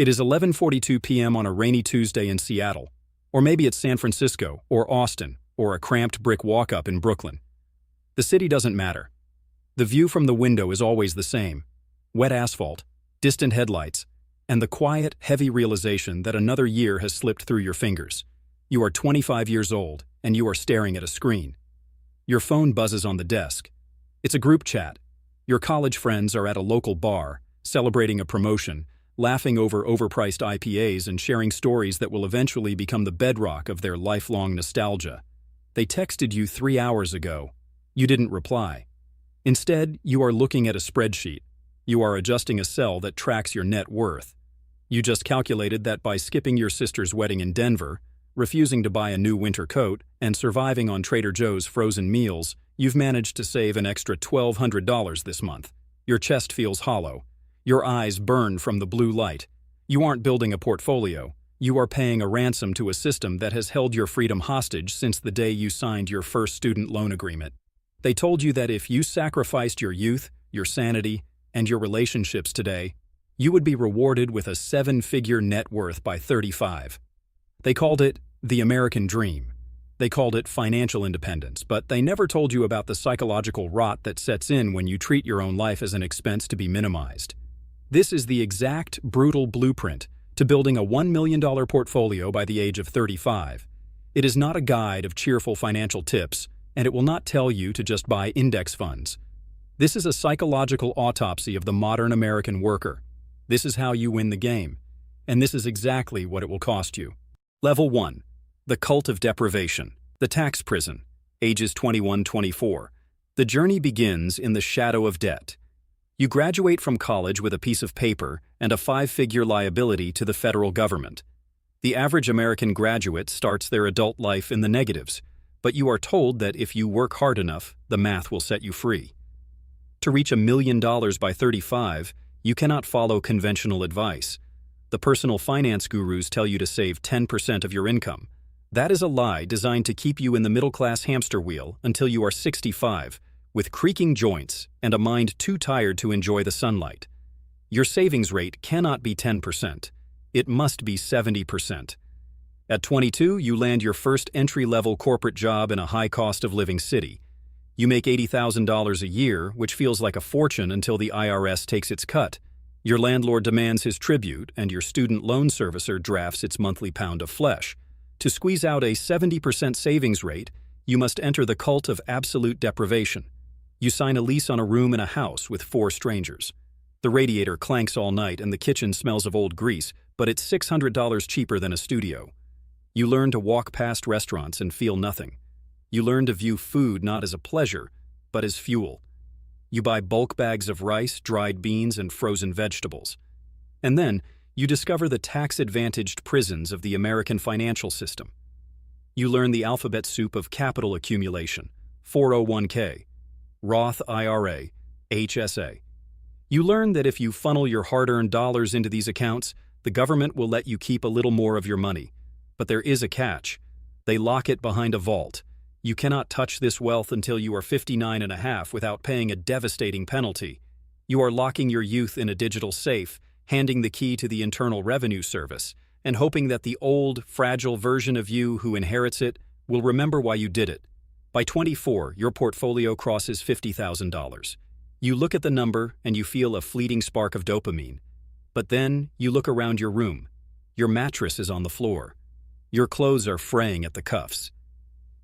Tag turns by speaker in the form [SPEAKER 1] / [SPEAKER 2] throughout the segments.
[SPEAKER 1] It is 11:42 p.m. on a rainy Tuesday in Seattle, or maybe it's San Francisco, or Austin, or a cramped brick walk-up in Brooklyn. The city doesn't matter. The view from the window is always the same: wet asphalt, distant headlights, and the quiet, heavy realization that another year has slipped through your fingers. You are 25 years old, and you are staring at a screen. Your phone buzzes on the desk. It's a group chat. Your college friends are at a local bar, celebrating a promotion, laughing over overpriced IPAs and sharing stories that will eventually become the bedrock of their lifelong nostalgia. They texted you 3 hours ago. You didn't reply. Instead, you are looking at a spreadsheet. You are adjusting a cell that tracks your net worth. You just calculated that by skipping your sister's wedding in Denver, refusing to buy a new winter coat, and surviving on Trader Joe's frozen meals, you've managed to save an extra $1,200 this month. Your chest feels hollow. Your eyes burn from the blue light. You aren't building a portfolio. You are paying a ransom to a system that has held your freedom hostage since the day you signed your first student loan agreement. They told you that if you sacrificed your youth, your sanity, and your relationships today, you would be rewarded with a 7-figure net worth by 35. They called it the American dream. They called it financial independence, but they never told you about the psychological rot that sets in when you treat your own life as an expense to be minimized. This is the exact, brutal blueprint to building a $1 million portfolio by the age of 35. It is not a guide of cheerful financial tips, and it will not tell you to just buy index funds. This is a psychological autopsy of the modern American worker. This is how you win the game, and this is exactly what it will cost you. Level 1. The Cult of Deprivation. The Tax Prison. Ages 21-24. The journey begins in the shadow of debt. You graduate from college with a piece of paper and a 5-figure liability to the federal government. The average American graduate starts their adult life in the negatives, but you are told that if you work hard enough, the math will set you free. To reach $1 million by 35, you cannot follow conventional advice. The personal finance gurus tell you to save 10% of your income. That is a lie designed to keep you in the middle-class hamster wheel until you are 65, with creaking joints and a mind too tired to enjoy the sunlight. Your savings rate cannot be 10%. It must be 70%. At 22, you land your first entry-level corporate job in a high-cost-of-living city. You make $80,000 a year, which feels like a fortune until the IRS takes its cut. Your landlord demands his tribute, and your student loan servicer drafts its monthly pound of flesh. To squeeze out a 70% savings rate, you must enter the cult of absolute deprivation. You sign a lease on a room in a house with 4 strangers. The radiator clanks all night and the kitchen smells of old grease, but it's $600 cheaper than a studio. You learn to walk past restaurants and feel nothing. You learn to view food not as a pleasure, but as fuel. You buy bulk bags of rice, dried beans, and frozen vegetables. And then, you discover the tax-advantaged prisons of the American financial system. You learn the alphabet soup of capital accumulation, 401k, Roth IRA, HSA. You learn that if you funnel your hard-earned dollars into these accounts, the government will let you keep a little more of your money. But there is a catch. They lock it behind a vault. You cannot touch this wealth until you are 59 and a half without paying a devastating penalty. You are locking your youth in a digital safe, handing the key to the Internal Revenue Service, and hoping that the old, fragile version of you who inherits it will remember why you did it. By 24, your portfolio crosses $50,000. You look at the number and you feel a fleeting spark of dopamine. But then you look around your room. Your mattress is on the floor. Your clothes are fraying at the cuffs.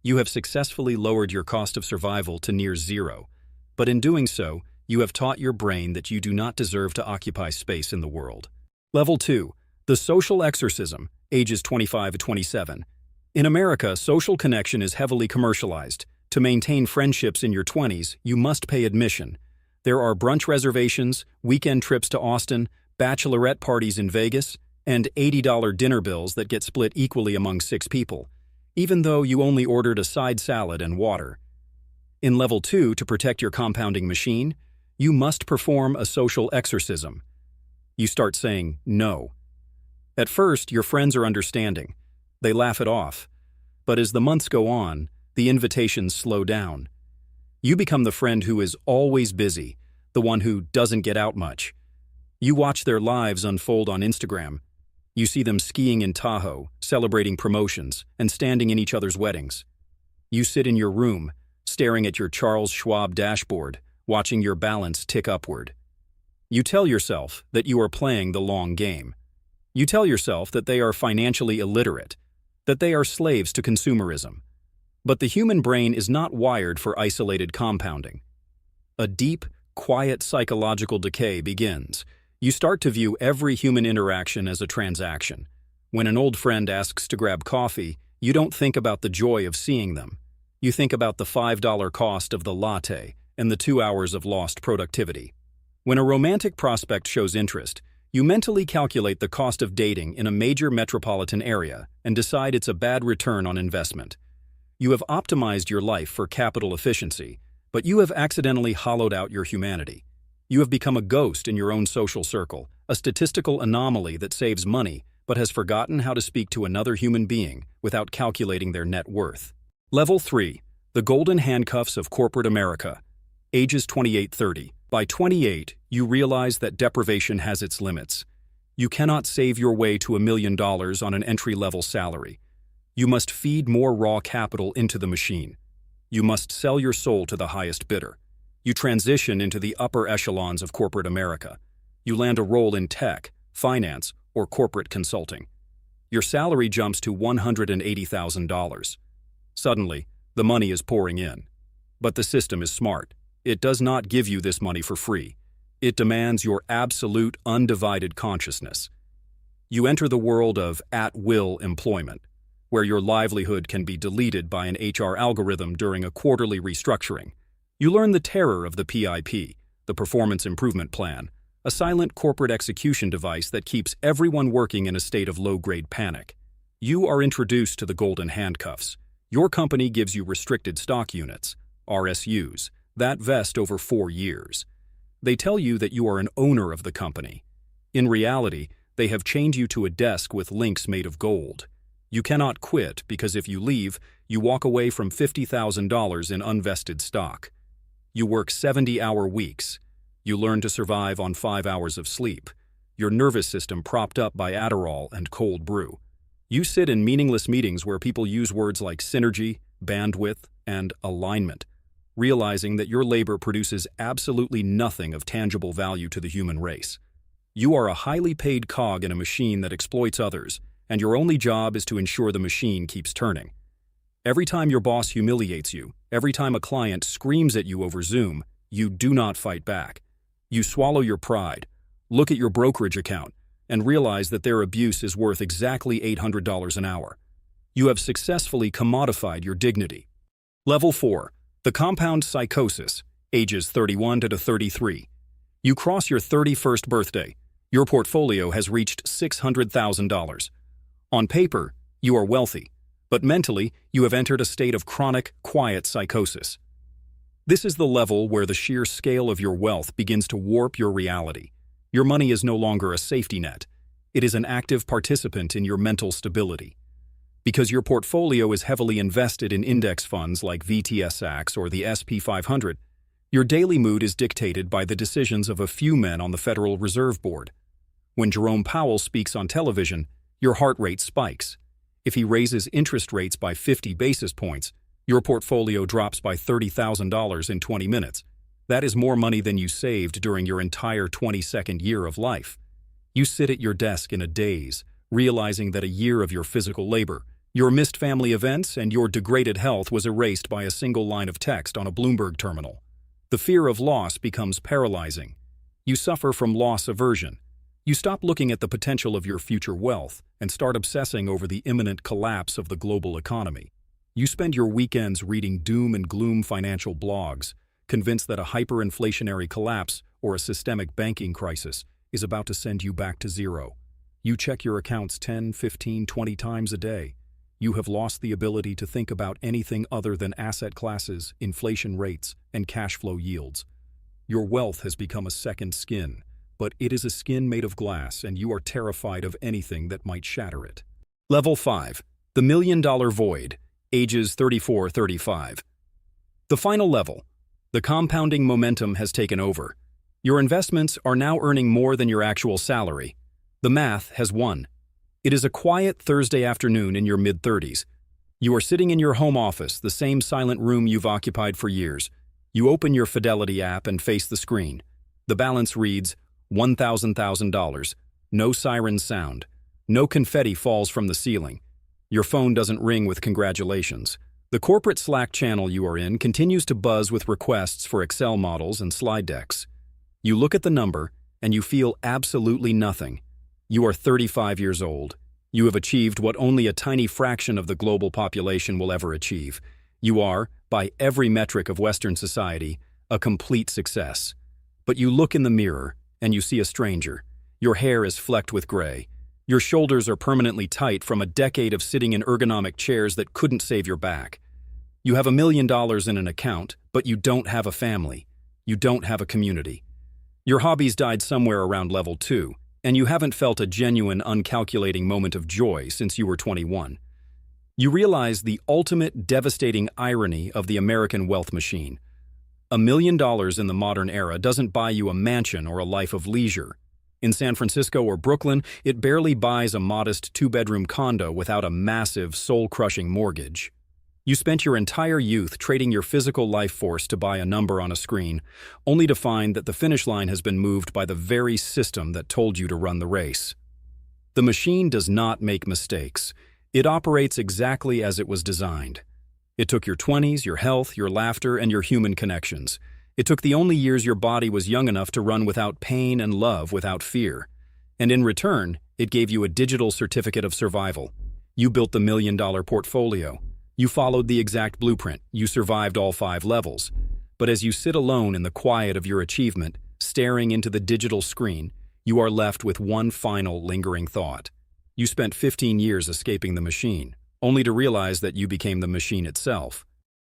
[SPEAKER 1] You have successfully lowered your cost of survival to near zero. But in doing so, you have taught your brain that you do not deserve to occupy space in the world. Level 2. The Social Exorcism, ages 25-27. In America, social connection is heavily commercialized. To maintain friendships in your 20s, you must pay admission. There are brunch reservations, weekend trips to Austin, bachelorette parties in Vegas, and $80 dinner bills that get split equally among 6 people, even though you only ordered a side salad and water. In Level 2, to protect your compounding machine, you must perform a social exorcism. You start saying no. At first, your friends are understanding. They laugh it off. But as the months go on, the invitations slow down. You become the friend who is always busy, the one who doesn't get out much. You watch their lives unfold on Instagram. You see them skiing in Tahoe, celebrating promotions, and standing in each other's weddings. You sit in your room, staring at your Charles Schwab dashboard, watching your balance tick upward. You tell yourself that you are playing the long game. You tell yourself that they are financially illiterate, that they are slaves to consumerism. But the human brain is not wired for isolated compounding. A deep, quiet psychological decay begins. You start to view every human interaction as a transaction. When an old friend asks to grab coffee, you don't think about the joy of seeing them. You think about the $5 cost of the latte and the 2 hours of lost productivity. When a romantic prospect shows interest, you mentally calculate the cost of dating in a major metropolitan area and decide it's a bad return on investment. You have optimized your life for capital efficiency, but you have accidentally hollowed out your humanity. You have become a ghost in your own social circle, a statistical anomaly that saves money but has forgotten how to speak to another human being without calculating their net worth. Level 3. The Golden Handcuffs of Corporate America. Ages 28-30. By 28, you realize that deprivation has its limits. You cannot save your way to $1 million on an entry-level salary. You must feed more raw capital into the machine. You must sell your soul to the highest bidder. You transition into the upper echelons of corporate America. You land a role in tech, finance, or corporate consulting. Your salary jumps to $180,000. Suddenly, the money is pouring in. But the system is smart. It does not give you this money for free. It demands your absolute, undivided consciousness. You enter the world of at-will employment, where your livelihood can be deleted by an HR algorithm during a quarterly restructuring. You learn the terror of the PIP, the Performance Improvement Plan, a silent corporate execution device that keeps everyone working in a state of low-grade panic. You are introduced to the Golden Handcuffs. Your company gives you restricted stock units, RSUs, that vest over 4 years. They tell you that you are an owner of the company. In reality, they have chained you to a desk with links made of gold. You cannot quit because if you leave, you walk away from $50,000 in unvested stock. You work 70-hour weeks. You learn to survive on 5 hours of sleep. Your nervous system propped up by Adderall and cold brew. You sit in meaningless meetings where people use words like synergy, bandwidth, and alignment, realizing that your labor produces absolutely nothing of tangible value to the human race. You are a highly paid cog in a machine that exploits others, and your only job is to ensure the machine keeps turning. Every time your boss humiliates you, every time a client screams at you over Zoom, you do not fight back. You swallow your pride, look at your brokerage account, and realize that their abuse is worth exactly $800 an hour. You have successfully commodified your dignity. Level 4. The Compound Psychosis, ages 31 to 33. You cross your 31st birthday. Your portfolio has reached $600,000. On paper, you are wealthy, but mentally, you have entered a state of chronic, quiet psychosis. This is the level where the sheer scale of your wealth begins to warp your reality. Your money is no longer a safety net. It is an active participant in your mental stability. Because your portfolio is heavily invested in index funds like VTSAX or the SP 500, your daily mood is dictated by the decisions of a few men on the Federal Reserve Board. When Jerome Powell speaks on television, your heart rate spikes. If he raises interest rates by 50 basis points, your portfolio drops by $30,000 in 20 minutes. That is more money than you saved during your entire 22nd year of life. You sit at your desk in a daze, realizing that a year of your physical labor, your missed family events, and your degraded health was erased by a single line of text on a Bloomberg terminal. The fear of loss becomes paralyzing. You suffer from loss aversion. You stop looking at the potential of your future wealth and start obsessing over the imminent collapse of the global economy. You spend your weekends reading doom and gloom financial blogs, convinced that a hyperinflationary collapse or a systemic banking crisis is about to send you back to zero. You check your accounts 10, 15, 20 times a day. You have lost the ability to think about anything other than asset classes, inflation rates, and cash flow yields. Your wealth has become a second skin, but it is a skin made of glass and you are terrified of anything that might shatter it. Level 5. The $1 Million Void, ages 34-35. The final level. The compounding momentum has taken over. Your investments are now earning more than your actual salary. The math has won. It is a quiet Thursday afternoon in your mid-30s. You are sitting in your home office, the same silent room you've occupied for years. You open your Fidelity app and face the screen. The balance reads $1,000. No sirens sound. No confetti falls from the ceiling. Your phone doesn't ring with congratulations. The corporate Slack channel you are in continues to buzz with requests for Excel models and slide decks. You look at the number, and you feel absolutely nothing. You are 35 years old. You have achieved what only a tiny fraction of the global population will ever achieve. You are, by every metric of Western society, a complete success. But you look in the mirror, and you see a stranger. Your hair is flecked with gray. Your shoulders are permanently tight from a decade of sitting in ergonomic chairs that couldn't save your back. You have $1 million in an account, but you don't have a family. You don't have a community. Your hobbies died somewhere around level 2, and you haven't felt a genuine, uncalculating moment of joy since you were 21. You realize the ultimate devastating irony of the American wealth machine. $1 million in the modern era doesn't buy you a mansion or a life of leisure. In San Francisco or Brooklyn, it barely buys a modest 2-bedroom condo without a massive, soul-crushing mortgage. You spent your entire youth trading your physical life force to buy a number on a screen, only to find that the finish line has been moved by the very system that told you to run the race. The machine does not make mistakes. It operates exactly as it was designed. It took your 20s, your health, your laughter, and your human connections. It took the only years your body was young enough to run without pain and love without fear. And in return, it gave you a digital certificate of survival. You built the $1 million portfolio. You followed the exact blueprint. You survived all 5 levels. But as you sit alone in the quiet of your achievement, staring into the digital screen, you are left with one final lingering thought. You spent 15 years escaping the machine, only to realize that you became the machine itself.